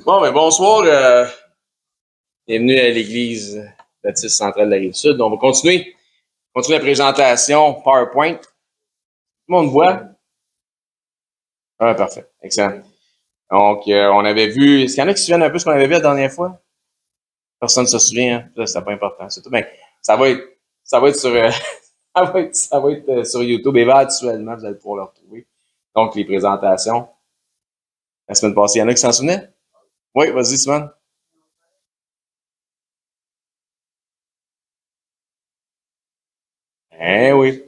Bon, ben bonsoir. Bienvenue à l'église baptiste centrale de la Rive-Sud. On va continuer la présentation PowerPoint. Tout le monde voit? Ah, parfait. Excellent. Donc, on avait vu... Est-ce qu'il y en a qui se souviennent un peu ce qu'on avait vu la dernière fois? Personne ne se souvient, hein? Là, c'est pas important. C'est tout. Ben, ça va être sur, ça va être sur YouTube. Éventuellement, vous allez pouvoir le retrouver. Donc, les présentations. La semaine passée, il y en a qui s'en souvenaient? Oui, vas-y, Simone. Eh oui.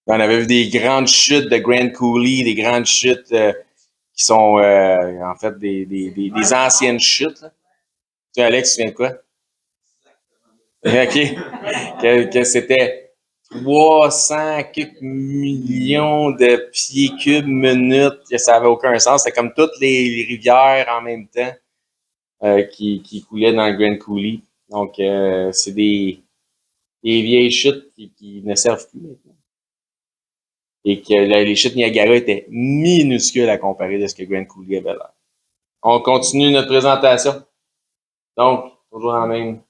On avait vu des grandes chutes de Grand Coulee, des grandes chutes qui sont en fait des anciennes chutes. Là. Tu sais, Alex, tu viens de quoi? OK. Que c'était 300 quelques millions de pieds cubes minutes, que ça n'avait aucun sens. C'était comme toutes les rivières en même temps qui coulaient dans le Grand Coulee. Donc, c'est des vieilles chutes qui ne servent plus maintenant. Et que les chutes Niagara étaient minuscules à comparer de ce que Grand Coulee avait l'air. On continue notre présentation. Donc, toujours en même.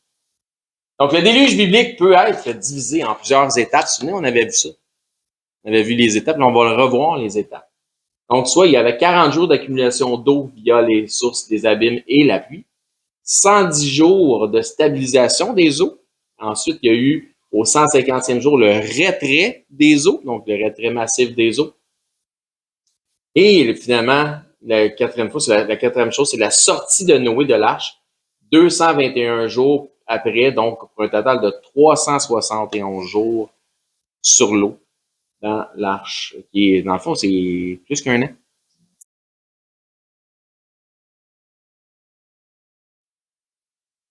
Donc, le déluge biblique peut être divisé en plusieurs étapes. Vous vous souvenez, on avait vu ça. On avait vu les étapes, là, on va le revoir, les étapes. Donc, soit il y avait 40 jours d'accumulation d'eau via les sources des abîmes et la pluie, 110 jours de stabilisation des eaux. Ensuite, il y a eu au 150e jour le retrait des eaux, donc le retrait massif des eaux. Et finalement, la quatrième chose, c'est la sortie de Noé de l'arche, 221 jours après, donc pour un total de 371 jours sur l'eau dans l'arche, qui est, dans le fond, c'est plus qu'un an.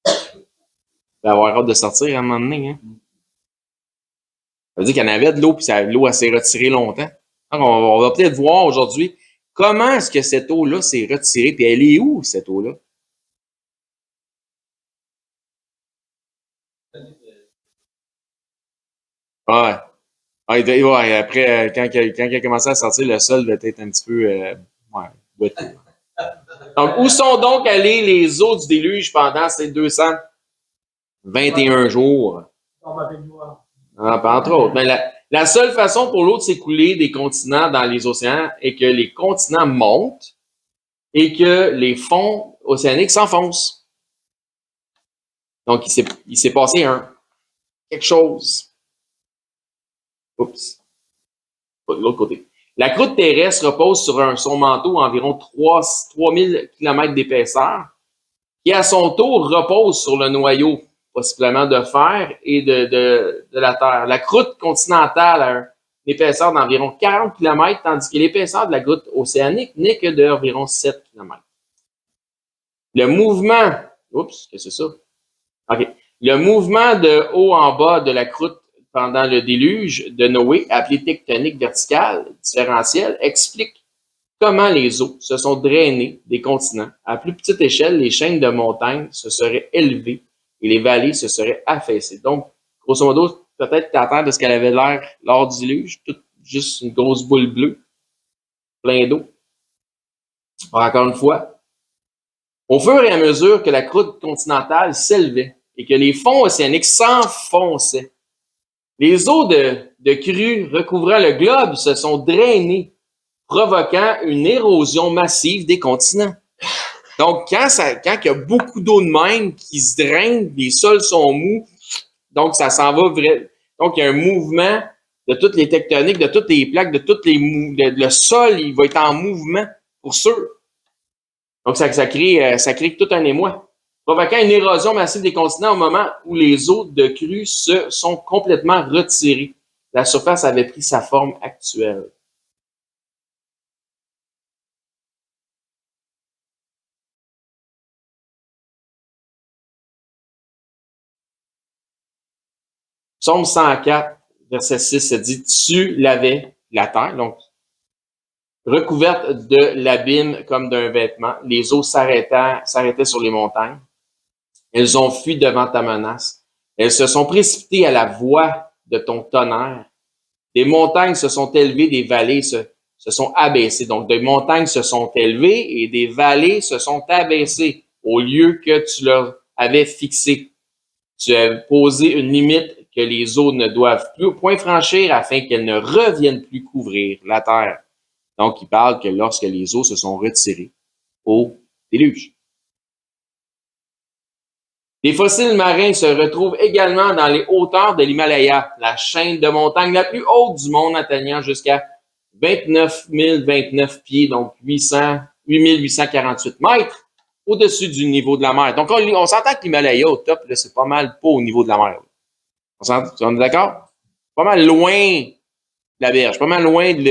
Il va avoir hâte de sortir à un moment donné. Hein? Ça veut dire qu'il y en avait de l'eau, puis l'eau s'est retirée longtemps. Donc, on va peut-être voir aujourd'hui comment est-ce que cette eau-là s'est retirée, puis elle est où, cette eau-là? Ouais. Ouais, après, quand il a commencé à sortir, le sol devait être un petit peu boiteux. Donc, où sont donc allées les eaux du déluge pendant ces 221 jours? Entre autres. Mais la seule façon pour l'eau de s'écouler des continents dans les océans est que les continents montent et que les fonds océaniques s'enfoncent. Donc, il s'est passé quelque chose. Oups. Pas de l'autre côté. La croûte terrestre repose sur son manteau environ 3000 km d'épaisseur, qui à son tour repose sur le noyau, possiblement de fer et de la Terre. La croûte continentale a une épaisseur d'environ 40 km, tandis que l'épaisseur de la croûte océanique n'est que d'environ 7 km. Le mouvement, oups, qu'est-ce que c'est ça? OK. Le mouvement de haut en bas de la croûte pendant le déluge de Noé, appelé tectonique verticale différentielle, explique comment les eaux se sont drainées des continents. À plus petite échelle, les chaînes de montagnes se seraient élevées et les vallées se seraient affaissées. Donc, grosso modo, peut-être qu'à terre de ce qu'elle avait l'air lors du déluge, juste une grosse boule bleue, plein d'eau. Encore une fois, au fur et à mesure que la croûte continentale s'élevait et que les fonds océaniques s'enfonçaient, les eaux de crue recouvrant le globe se sont drainées, provoquant une érosion massive des continents. Donc, quand il y a beaucoup d'eau de même qui se draine, les sols sont mous, donc ça s'en va vrai. Donc, il y a un mouvement de toutes les tectoniques, de toutes les plaques, de toutes les le sol, il va être en mouvement pour sûr. Donc, ça crée tout un émoi, provoquant une érosion massive des continents au moment où les eaux de crue se sont complètement retirées. La surface avait pris sa forme actuelle. Psaume 104, verset 6, ça dit « Tu l'avais, la terre », donc recouverte de l'abîme comme d'un vêtement. Les eaux s'arrêtaient sur les montagnes. Elles ont fui devant ta menace. Elles se sont précipitées à la voix de ton tonnerre. Des montagnes se sont élevées, des vallées se se sont abaissées. Donc, des montagnes se sont élevées et des vallées se sont abaissées au lieu que tu leur avais fixé. Tu as posé une limite que les eaux ne doivent plus point franchir afin qu'elles ne reviennent plus couvrir la terre. Donc, il parle que lorsque les eaux se sont retirées au déluge. Les fossiles marins se retrouvent également dans les hauteurs de l'Himalaya, la chaîne de montagnes la plus haute du monde atteignant jusqu'à 29 029 pieds, donc 8 848 mètres au-dessus du niveau de la mer. Donc, on s'entend que l'Himalaya au top, là, c'est pas mal pas au niveau de la mer. On est d'accord? Pas mal loin de la berge, pas mal loin de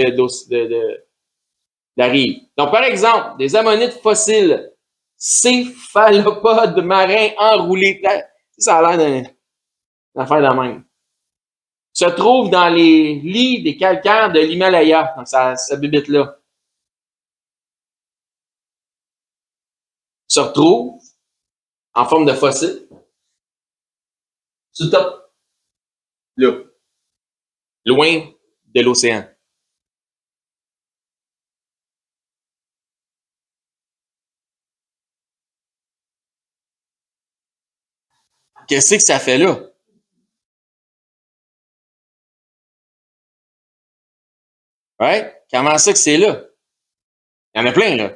la rive. Donc, par exemple, des ammonites fossiles, céphalopodes marins enroulés, ça a l'air d'une affaire de même, se trouvent dans les lits des calcaires de l'Himalaya, donc ça bibite-là. Se retrouvent en forme de fossiles sur le top, là, loin de l'océan. Qu'est-ce que ça fait là? Ouais? Comment ça que c'est là? Il y en a plein, là.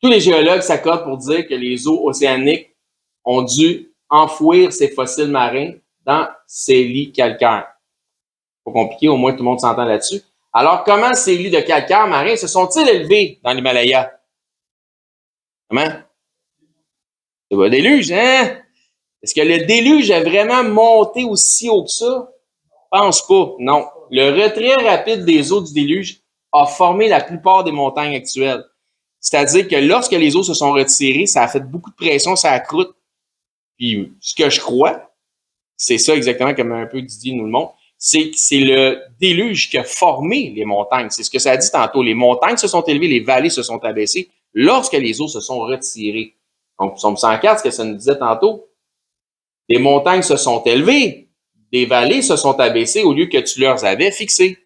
Tous les géologues s'accordent pour dire que les eaux océaniques ont dû enfouir ces fossiles marins dans ces lits calcaires. Pas compliqué, au moins tout le monde s'entend là-dessus. Alors, comment ces lits de calcaire marins se sont-ils élevés dans l'Himalaya? Comment? C'est pas le déluge, hein? Est-ce que le déluge a vraiment monté aussi haut que ça? Pense pas, non. Le retrait rapide des eaux du déluge a formé la plupart des montagnes actuelles. C'est-à-dire que lorsque les eaux se sont retirées, ça a fait beaucoup de pression sur la croûte. Puis, ce que je crois, c'est ça exactement comme un peu Didier nous le montre, c'est que c'est le déluge qui a formé les montagnes. C'est ce que ça a dit tantôt. Les montagnes se sont élevées, les vallées se sont abaissées lorsque les eaux se sont retirées. Donc, psaume 104, ce que ça nous disait tantôt, les montagnes se sont élevées, des vallées se sont abaissées au lieu que tu leur avais fixées.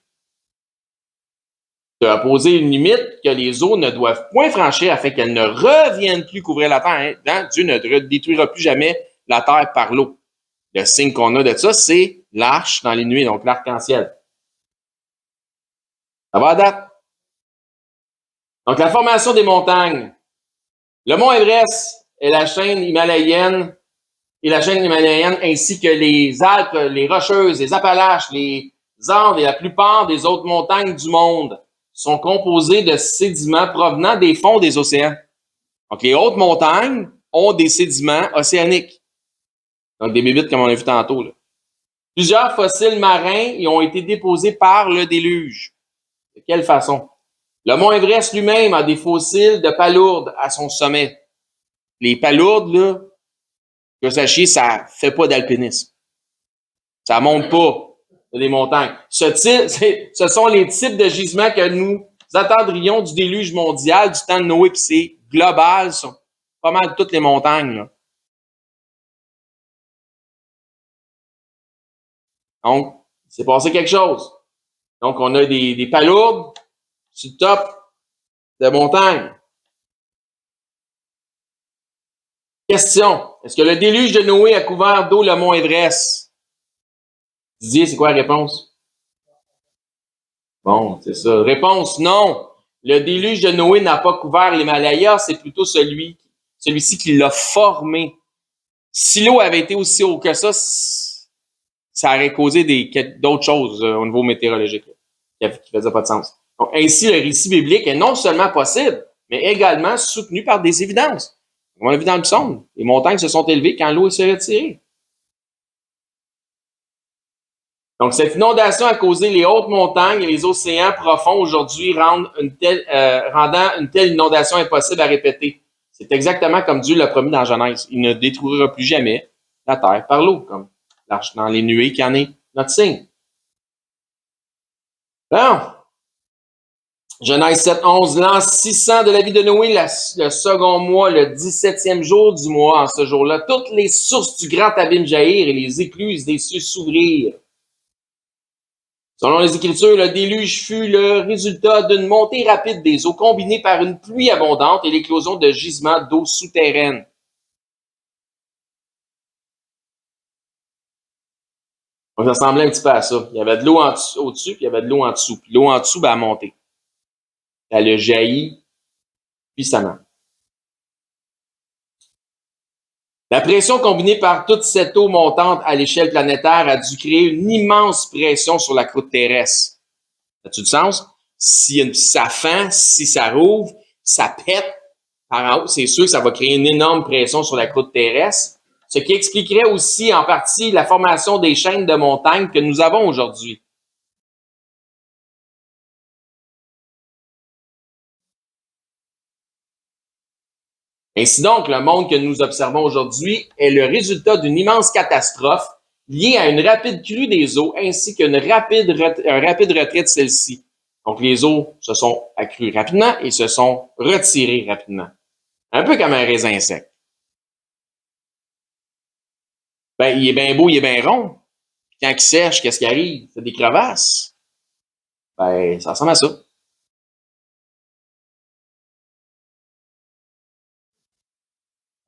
Tu as posé une limite que les eaux ne doivent point franchir afin qu'elles ne reviennent plus couvrir la terre. Hein? Dieu ne détruira plus jamais la terre par l'eau. Le signe qu'on a de ça, c'est l'arche dans les nuées, donc l'arc-en-ciel. Ça va à date. Donc, la formation des montagnes. Le mont Everest et la chaîne himalayenne ainsi que les Alpes, les Rocheuses, les Appalaches, les Andes et la plupart des autres montagnes du monde sont composées de sédiments provenant des fonds des océans. Donc, les hautes montagnes ont des sédiments océaniques. Donc, des bébites comme on a vu tantôt, là. Plusieurs fossiles marins y ont été déposés par le déluge. De quelle façon? Le mont Everest lui-même a des fossiles de palourdes à son sommet. Les palourdes, là, que vous sachiez, ça fait pas d'alpinisme. Ça monte pas des montagnes. Ce sont les types de gisements que nous attendrions du déluge mondial du temps de Noé, puis c'est global sur pas mal toutes les montagnes, là. Donc, il s'est passé quelque chose. Donc, on a des palourdes sur le top de montagne. Question. Est-ce que le déluge de Noé a couvert d'eau le mont Everest? Didier, c'est quoi la réponse? Bon, c'est ça. Réponse, non. Le déluge de Noé n'a pas couvert l'Himalaya, c'est plutôt celui-ci qui l'a formé. Si l'eau avait été aussi haut que ça aurait causé d'autres choses au niveau météorologique là, qui faisaient pas de sens. Donc, ainsi, le récit biblique est non seulement possible, mais également soutenu par des évidences. On l'a vu dans le psaume. Les montagnes se sont élevées quand l'eau s'est retirée. Donc, cette inondation a causé les hautes montagnes et les océans profonds aujourd'hui, rendant une telle inondation impossible à répéter. C'est exactement comme Dieu l'a promis dans Genèse. Il ne détruira plus jamais la terre par l'eau, comme l'arche dans les nuées qui en est notre signe. Bon. Genèse 7:11, l'an 600 de la vie de Noé, le second mois, le 17e jour du mois, en ce jour-là, toutes les sources du grand abîme jaillirent et les écluses des cieux s'ouvrirent. Selon les Écritures, le déluge fut le résultat d'une montée rapide des eaux combinée par une pluie abondante et l'éclosion de gisements d'eau souterraines. Donc, ça ressemblait un petit peu à ça. Il y avait de l'eau au-dessus, puis il y avait de l'eau en dessous. Puis l'eau en dessous, ben, a monté. Elle a jailli puissamment. La pression combinée par toute cette eau montante à l'échelle planétaire a dû créer une immense pression sur la croûte terrestre. Ça a-tu du sens? Si ça fend, si ça rouvre, ça pète par en haut, c'est sûr que ça va créer une énorme pression sur la croûte terrestre, ce qui expliquerait aussi en partie la formation des chaînes de montagnes que nous avons aujourd'hui. Ainsi donc, le monde que nous observons aujourd'hui est le résultat d'une immense catastrophe liée à une rapide crue des eaux ainsi qu'un rapide retrait de celles-ci. Donc, les eaux se sont accrues rapidement et se sont retirées rapidement. Un peu comme un raisin sec. Ben, il est bien beau, il est bien rond. Puis quand il sèche, qu'est-ce qui arrive? Il fait des crevasses. Ben, ça ressemble à ça.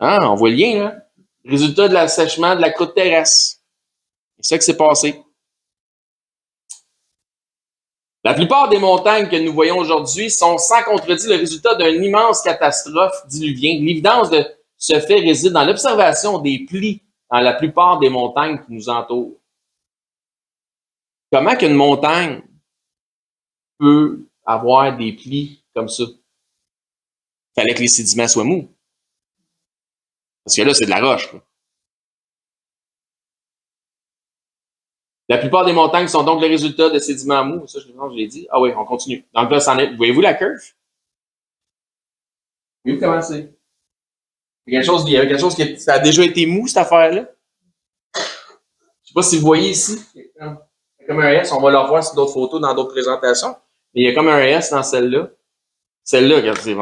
Ah, on voit le lien, là. Résultat de l'assèchement de la croûte terrestre. C'est ça qui s'est passé. La plupart des montagnes que nous voyons aujourd'hui sont sans contredit le résultat d'une immense catastrophe diluvienne. L'évidence de ce fait réside dans l'observation des plis dans la plupart des montagnes qui nous entourent. Comment qu'une montagne peut avoir des plis comme ça? Il fallait que les sédiments soient mous. Parce que là, c'est de la roche. Là. La plupart des montagnes sont donc le résultat de sédiments mous. Ça, je l'ai dit. Ah oui, on continue. Donc là, c'en est. Voyez-vous la curve? Voyez-vous comment c'est? Il y a quelque chose qui ça a déjà été mou, cette affaire-là. Je sais pas si vous voyez ici. Il y a comme un S. On va le revoir sur d'autres photos, dans d'autres présentations. Mais il y a comme un S dans celle-là. Celle-là, regardez,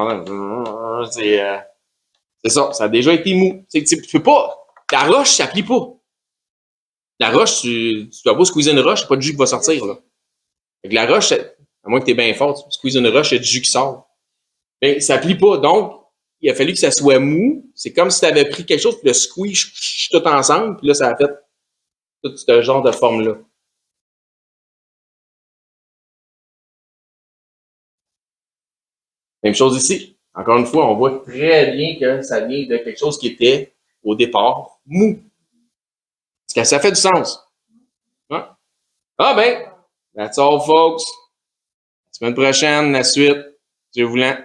c'est ça. Ça a déjà été mou. Tu peux pas. La roche, ça plie pas. La roche, tu dois pas squeezer une roche, c'est pas du jus qui va sortir, là. Fait que la roche, à moins que tu es bien fort, tu squeezes une roche, il y a du jus qui sort. Mais ça plie pas. Donc, il a fallu que ça soit mou. C'est comme si tu avais pris quelque chose, puis le squeeze tout ensemble, puis là, ça a fait tout ce genre de forme-là. Même chose ici. Encore une fois, on voit très bien que ça vient de quelque chose qui était, au départ, mou. Est-ce que ça fait du sens? Hein? Ah ben, that's all, folks. La semaine prochaine, la suite. Dieu voulant.